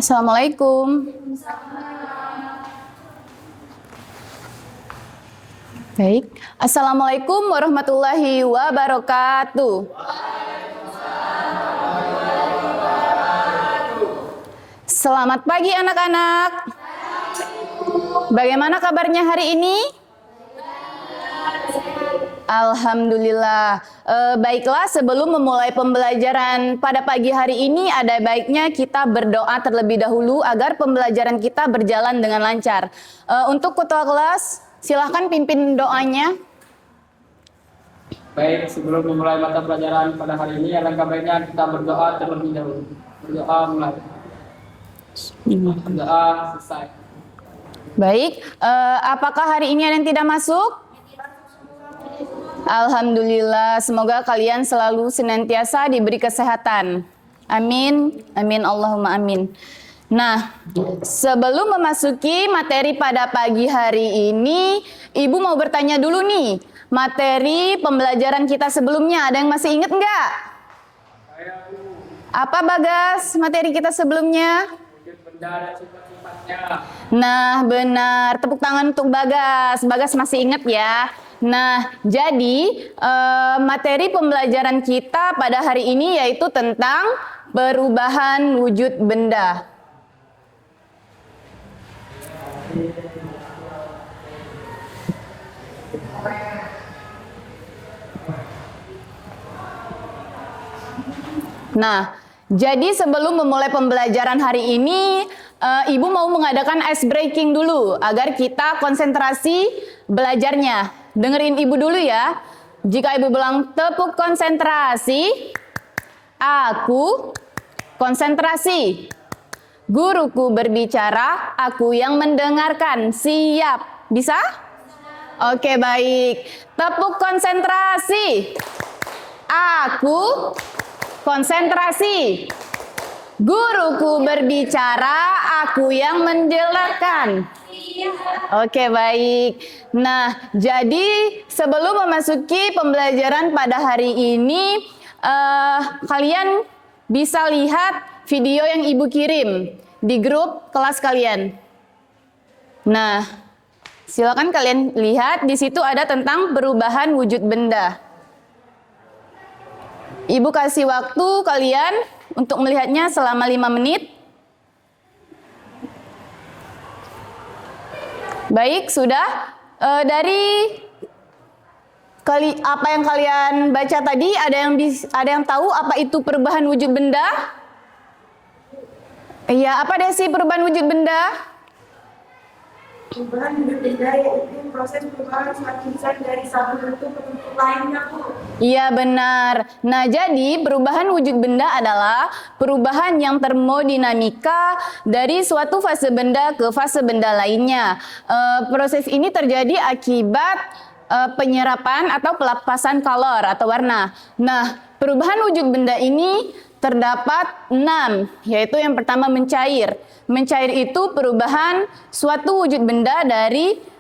Assalamualaikum. Baik. Assalamualaikum warahmatullahi wabarakatuh. Selamat pagi anak-anak. Bagaimana kabarnya hari ini? Alhamdulillah. Baiklah, sebelum memulai pembelajaran pada pagi hari ini, ada baiknya kita berdoa terlebih dahulu agar pembelajaran kita berjalan dengan lancar. Untuk ketua kelas, silahkan pimpin doanya. Baik, sebelum memulai mata pelajaran pada hari ini, alangkah baiknya kita berdoa terlebih dahulu. Berdoa mulai. Berdoa selesai. Baik, apakah hari ini ada yang tidak masuk? Alhamdulillah, semoga kalian selalu senantiasa diberi kesehatan. Amin, amin, Allahumma amin. Nah, sebelum memasuki materi pada pagi hari ini, Ibu mau bertanya dulu nih, materi pembelajaran kita sebelumnya, ada yang masih ingat nggak? Apa Bagas materi kita sebelumnya? Wujud benda dan sifat-sifatnya. Nah, benar. Tepuk tangan untuk Bagas. Bagas masih ingat ya. Nah, jadi materi pembelajaran kita pada hari ini yaitu tentang perubahan wujud benda. Nah, jadi sebelum memulai pembelajaran hari ini, Ibu mau mengadakan ice breaking dulu agar kita konsentrasi belajarnya. Dengerin Ibu dulu ya. Jika Ibu bilang tepuk konsentrasi, aku konsentrasi. Guruku berbicara, aku yang mendengarkan. Siap? Bisa? Oke, baik. Tepuk konsentrasi. Aku konsentrasi. Guruku berbicara, aku yang menjelaskan. Oke, baik. Nah, jadi sebelum memasuki pembelajaran pada hari ini, kalian bisa lihat video yang Ibu kirim di grup kelas kalian. Nah, silakan kalian lihat, di situ ada tentang perubahan wujud benda. Ibu kasih waktu kalian untuk melihatnya selama 5 menit. Baik, sudah. Dari apa yang kalian baca tadi, ada yang tahu apa itu perubahan wujud benda? Iya, apa Desi perubahan wujud benda? Perubahan wujud benda yaitu proses perubahan semakin besar dari satu bentuk ke bentuk lainnya, Bu. Iya, benar. Nah, jadi perubahan wujud benda adalah perubahan yang termodinamika dari suatu fase benda ke fase benda lainnya. Proses ini terjadi akibat penyerapan atau pelepasan kalor atau warna. Nah, perubahan wujud benda ini terdapat 6, yaitu yang pertama mencair. Mencair itu perubahan suatu wujud benda dari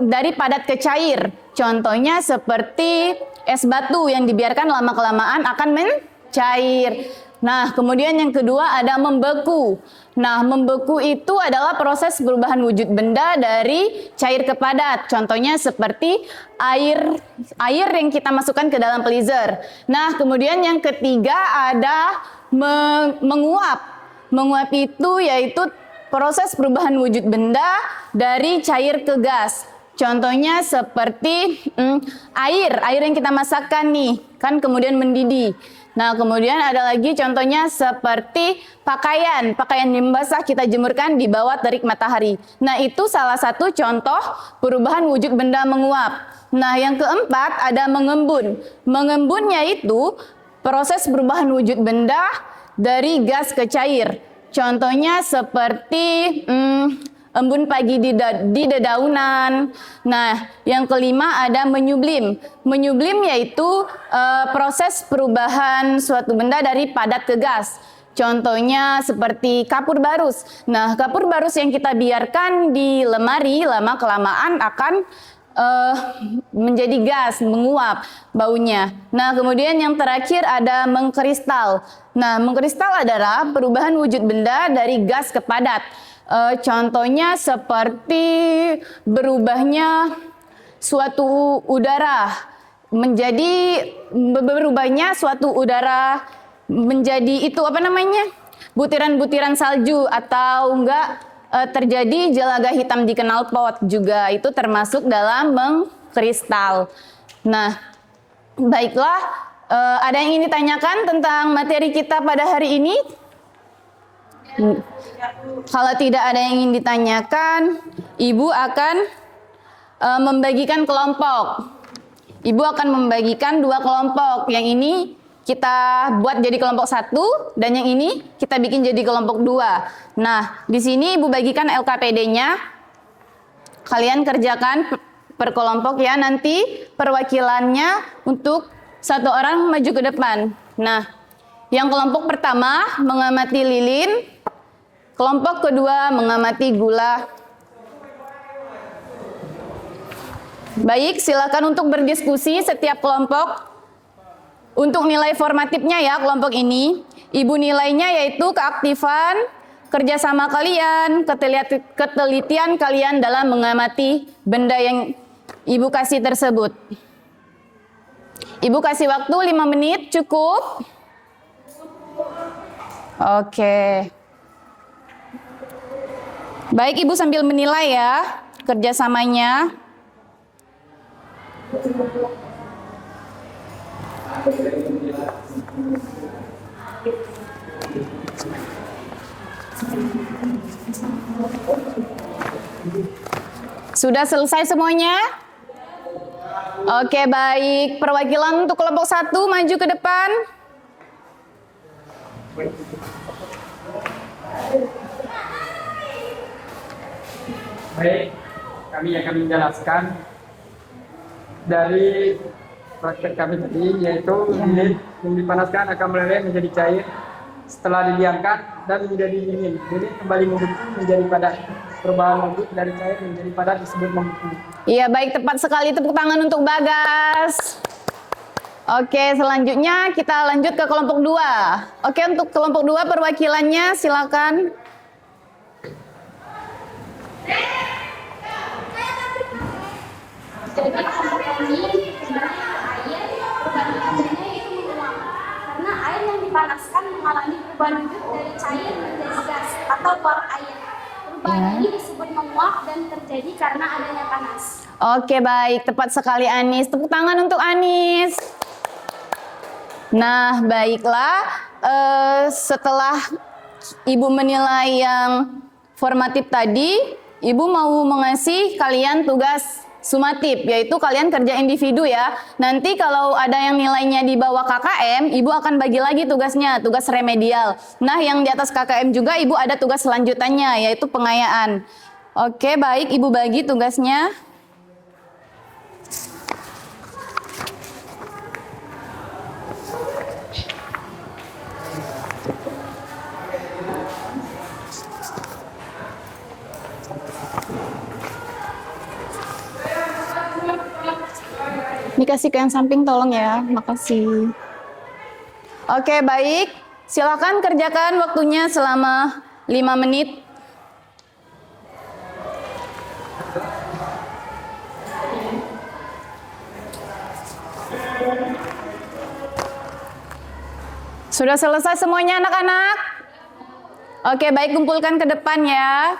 dari padat ke cair. Contohnya seperti es batu yang dibiarkan lama-kelamaan akan mencair. Nah, kemudian yang kedua ada membeku. Nah, membeku itu adalah proses perubahan wujud benda dari cair ke padat. Contohnya seperti air yang kita masukkan ke dalam freezer. Nah, kemudian yang ketiga ada menguap. Menguap itu yaitu proses perubahan wujud benda dari cair ke gas. Contohnya seperti air yang kita masakkan nih, kan kemudian mendidih. Nah, kemudian ada lagi contohnya seperti pakaian yang basah kita jemurkan di bawah terik matahari. Nah, itu salah satu contoh perubahan wujud benda menguap. Nah, yang keempat ada mengembun. Mengembunnya itu proses perubahan wujud benda dari gas ke cair. Contohnya seperti embun pagi di dedaunan. Nah, yang kelima ada menyublim. Menyublim yaitu proses perubahan suatu benda dari padat ke gas. Contohnya seperti kapur barus. Nah, kapur barus yang kita biarkan di lemari lama-kelamaan akan menjadi gas, menguap baunya. Nah, kemudian yang terakhir ada mengkristal. Nah, mengkristal adalah perubahan wujud benda dari gas ke padat. Contohnya seperti berubahnya suatu udara berubahnya suatu udara menjadi itu apa namanya? Butiran-butiran salju, atau enggak terjadi jelaga hitam di knalpot juga, itu termasuk dalam mengkristal. Nah, baiklah, ada yang ingin ditanyakan tentang materi kita pada hari ini? Kalau tidak ada yang ingin ditanyakan, Ibu akan membagikan kelompok. Ibu akan membagikan 2 kelompok. Yang ini kita buat jadi kelompok 1, dan yang ini kita bikin jadi kelompok 2. Nah, di sini Ibu bagikan LKPD-nya. Kalian kerjakan per kelompok ya. Nanti perwakilannya untuk 1 orang maju ke depan. Nah, yang kelompok pertama mengamati lilin, kelompok kedua mengamati gula. Baik, silakan untuk berdiskusi setiap kelompok. Untuk nilai formatifnya ya kelompok ini, Ibu nilainya yaitu keaktifan, kerjasama kalian, ketelitian kalian dalam mengamati benda yang Ibu kasih tersebut. Ibu kasih waktu 5 menit, cukup? Oke. Baik, Ibu sambil menilai ya kerjasamanya. Sudah selesai semuanya? Oke, baik. Perwakilan untuk kelompok 1 maju ke depan. Baik, kami akan menjelaskan dari praktek kami tadi, yaitu lilin yang dipanaskan akan meleleh menjadi cair setelah didiamkan dan menjadi dingin. Jadi kembali membeku menjadi padat. Perubahan wujud dari cair menjadi padat disebut membeku. Iya, baik, tepat sekali. Tepuk tangan untuk Bagas. Oke, selanjutnya kita lanjut ke kelompok 2. Oke, untuk kelompok 2 perwakilannya silakan. Jadi kelompok ini sebenarnya air perubahan wujudnya itu menguap, karena air yang dipanaskan mengalami perubahan wujud dari cair menjadi gas atau bor air. Perubahan ini disebut menguap dan terjadi karena adanya panas. Oke, baik, tepat sekali Anis. Tepuk tangan untuk Anis. Nah, baiklah, setelah Ibu menilai yang formatif tadi, Ibu mau mengasih kalian tugas sumatif, yaitu kalian kerja individu ya. Nanti kalau ada yang nilainya di bawah KKM, Ibu akan bagi lagi tugasnya, tugas remedial. Nah, yang di atas KKM juga Ibu ada tugas selanjutannya, yaitu pengayaan. Oke, baik, Ibu bagi tugasnya. Dikasih ke yang samping tolong ya, makasih. Oke, baik, silakan kerjakan waktunya selama 5 menit. Sudah selesai semuanya anak-anak? Oke, baik, kumpulkan ke depan ya.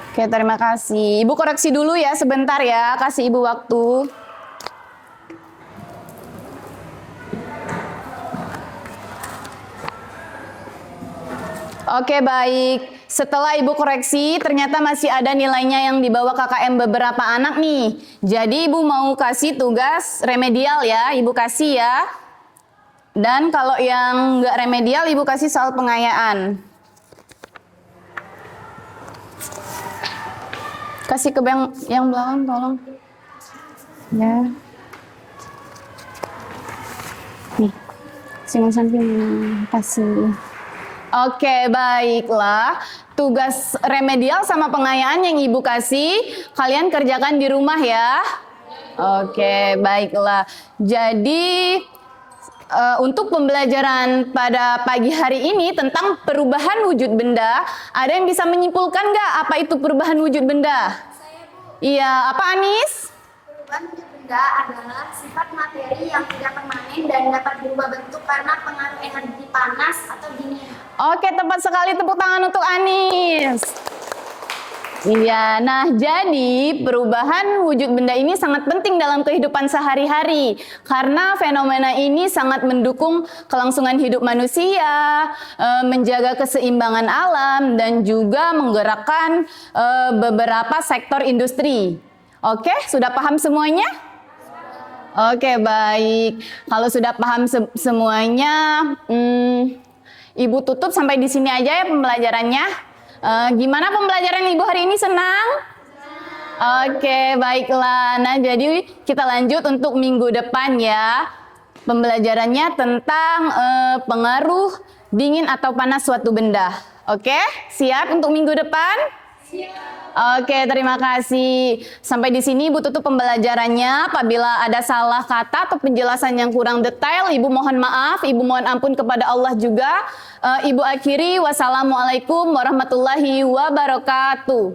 Oke, terima kasih. Ibu koreksi dulu ya sebentar ya, kasih Ibu waktu. Oke, baik. Setelah Ibu koreksi, ternyata masih ada nilainya yang di bawah KKM beberapa anak nih. Jadi Ibu mau kasih tugas remedial ya, Ibu kasih ya. Dan kalau yang nggak remedial, Ibu kasih soal pengayaan. Kasih ke yang belakang, tolong. Ya. Nih. Singan samping kasih. Oke, baiklah. Tugas remedial sama pengayaan yang Ibu kasih, kalian kerjakan di rumah ya. Oke, baiklah. Jadi untuk pembelajaran pada pagi hari ini tentang perubahan wujud benda, ada yang bisa menyimpulkan nggak apa itu perubahan wujud benda? Iya, apa Anis? Perubahan wujud benda adalah sifat materi yang tidak permanen dan dapat berubah bentuk karena pengaruh energi panas atau dingin. Oke, tepat sekali, tepuk tangan untuk Anis. Iya, nah jadi perubahan wujud benda ini sangat penting dalam kehidupan sehari-hari karena fenomena ini sangat mendukung kelangsungan hidup manusia, menjaga keseimbangan alam dan juga menggerakkan beberapa sektor industri. Oke, sudah paham semuanya? Oke, baik. Kalau sudah paham semuanya, Ibu tutup sampai di sini aja ya pembelajarannya. Gimana pembelajaran Ibu hari ini, senang? Oke, baiklah. Nah, jadi kita lanjut untuk minggu depan ya. Pembelajarannya tentang pengaruh dingin atau panas suatu benda. Oke, siap untuk minggu depan? Siap. Oke, terima kasih. Sampai di sini Ibu tutup pembelajarannya. Apabila ada salah kata atau penjelasan yang kurang detail, Ibu mohon maaf, Ibu mohon ampun kepada Allah juga. Ibu akhiri, wassalamualaikum warahmatullahi wabarakatuh.